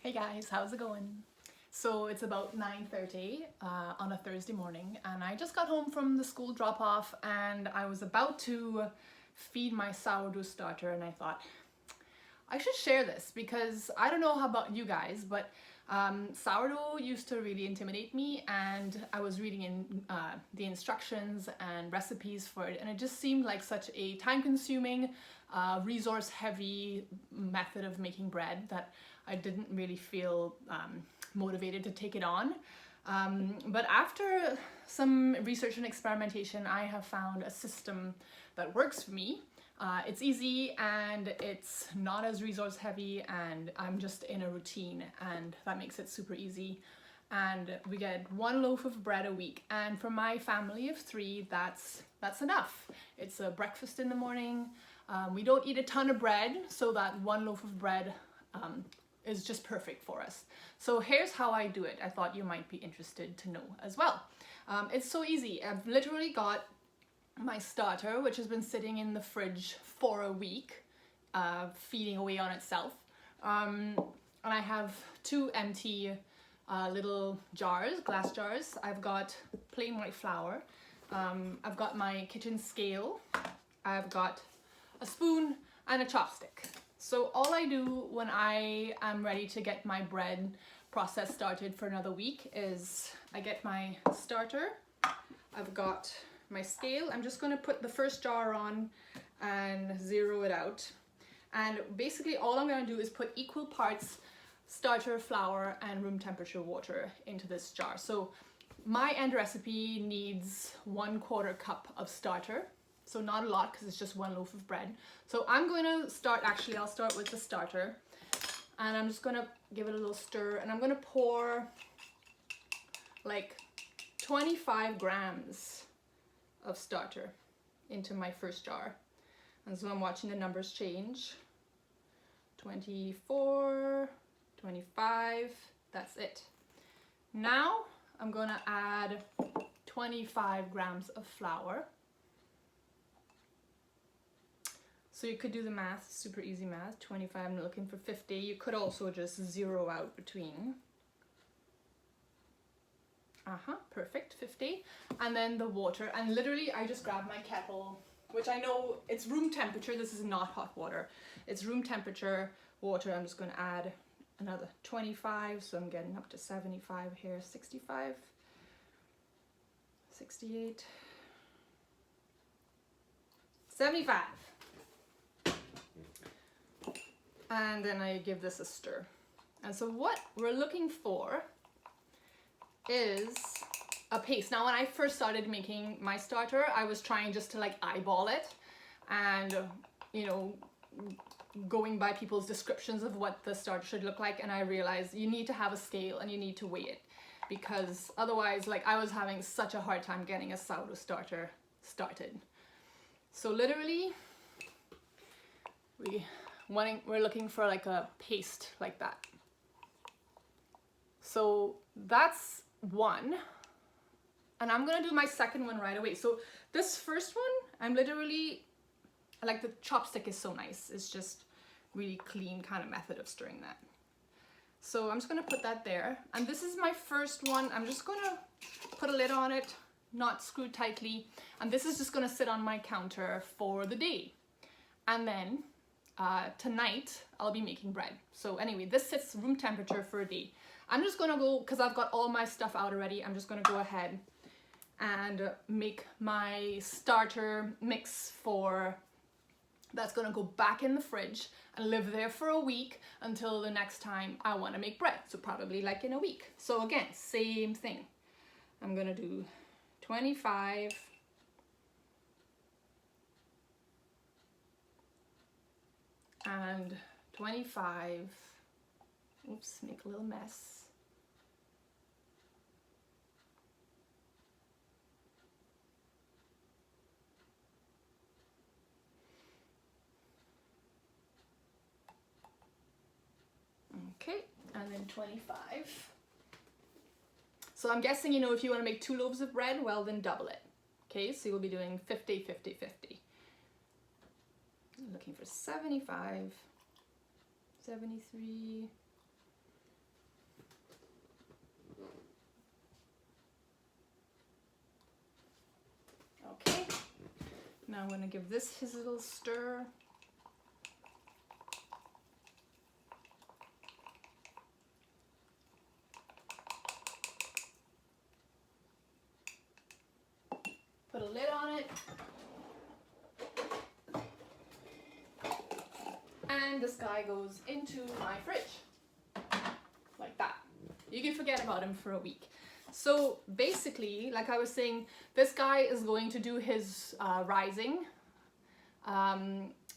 Hey guys, how's it going? So it's about 9:30 on a Thursday morning, and I just got home from the school drop-off, and I was about to feed my sourdough starter, and I thought I should share this because I don't know how about you guys, but sourdough used to really intimidate me, and I was reading in the instructions and recipes for it, and it just seemed like such a time-consuming, resource-heavy method of making bread that I didn't really feel motivated to take it on. But after some research and experimentation, I have found a system that works for me. It's easy and it's not as resource heavy, and I'm just in a routine, and that makes it super easy. And we get one loaf of bread a week, and for my family of three, that's enough. It's a breakfast in the morning. We don't eat a ton of bread, so that one loaf of bread is just perfect for us. So here's how I do it. I thought you might be interested to know as well. It's so easy. I've literally got my starter, which has been sitting in the fridge for a week, feeding away on itself. And I have two empty little jars, glass jars. I've got plain white flour. I've got my kitchen scale. I've got a spoon and a chopstick. So all I do when I am ready to get my bread process started for another week is I get my starter. I've got my scale. I'm just going to put the first jar on and zero it out. And basically all I'm going to do is put equal parts starter, flour, and room temperature water into this jar. So my end recipe needs 1/4 cup of starter. So not a lot because it's just one loaf of bread. So I'm going to start, I'll start with the starter. And I'm just going to give it a little stir. And I'm going to pour like 25 grams of starter into my first jar. And so I'm watching the numbers change. 24, 25, that's it. Now I'm going to add 25 grams of flour. So you could do the math, super easy math. 25, I'm looking for 50. You could also just zero out between. Perfect, 50. And then the water, and literally I just grab my kettle, which I know it's room temperature. This is not hot water. It's room temperature water. I'm just going to add another 25, so I'm getting up to 75 here, 65, 68, 75. And then I give this a stir. And so what we're looking for is a paste. Now when I first started making my starter, I was trying just to like eyeball it, and you know, going by people's descriptions of what the starter should look like, and I realized you need to have a scale and you need to weigh it, because otherwise, like, I was having such a hard time getting a sourdough starter started. So literally we're looking for like a paste like that. So that's one. And I'm gonna do my second one right away. So this first one, I'm literally, like, the chopstick is so nice. It's just really clean kind of method of stirring that. So I'm just gonna put that there. And this is my first one. I'm just gonna put a lid on it, not screwed tightly. And this is just gonna sit on my counter for the day. And then tonight I'll be making bread. So anyway, this sits room temperature for a day. I'm just gonna go, because I've got all my stuff out already, I'm just gonna go ahead and make my starter mix that's gonna go back in the fridge and live there for a week until the next time I wanna make bread. So probably like in a week. So again, same thing. I'm gonna do 25, and 25, oops, make a little mess. Okay, and then 25. So I'm guessing, you know, if you want to make 2 loaves of bread, well then double it. Okay, so you'll be doing 50, 50, 50. I'm looking for 75, 73, Now I'm gonna give this his little stir. Put a lid on it. And this guy goes into my fridge. Like that. You can forget about him for a week. So basically, like I was saying, this guy is going to do his rising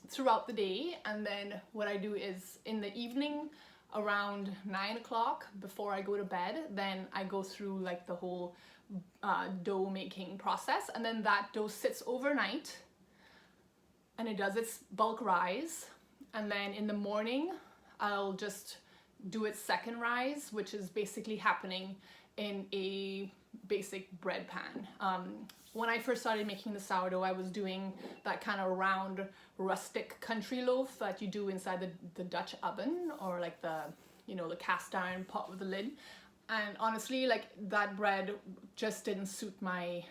throughout the day, and then what I do is in the evening around 9 o'clock before I go to bed, then I go through like the whole dough making process, and then that dough sits overnight and it does its bulk rise, and then in the morning I'll just do its second rise, which is basically happening in a basic bread pan. When I first started making the sourdough, I was doing that kind of round rustic country loaf that you do inside the Dutch oven, or like the, you know, the cast iron pot with the lid. And honestly, like that bread just didn't suit my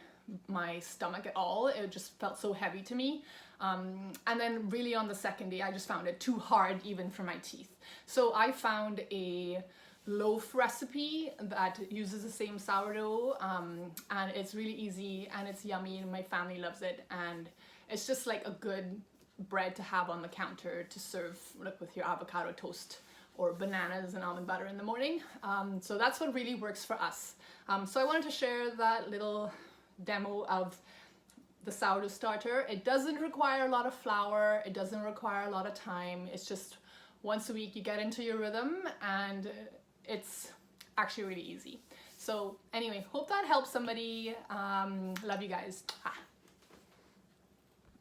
stomach at all. It just felt so heavy to me. And then really on the second day, I just found it too hard even for my teeth. So I found a loaf recipe that uses the same sourdough, and it's really easy and it's yummy and my family loves it, and it's just like a good bread to have on the counter to serve like with your avocado toast or bananas and almond butter in the morning. So that's what really works for us. So I wanted to share that little demo of the sourdough starter. It doesn't require a lot of flour, it doesn't require a lot of time. It's just once a week you get into your rhythm, and it's actually really easy. So anyway, hope that helps somebody. Love you guys.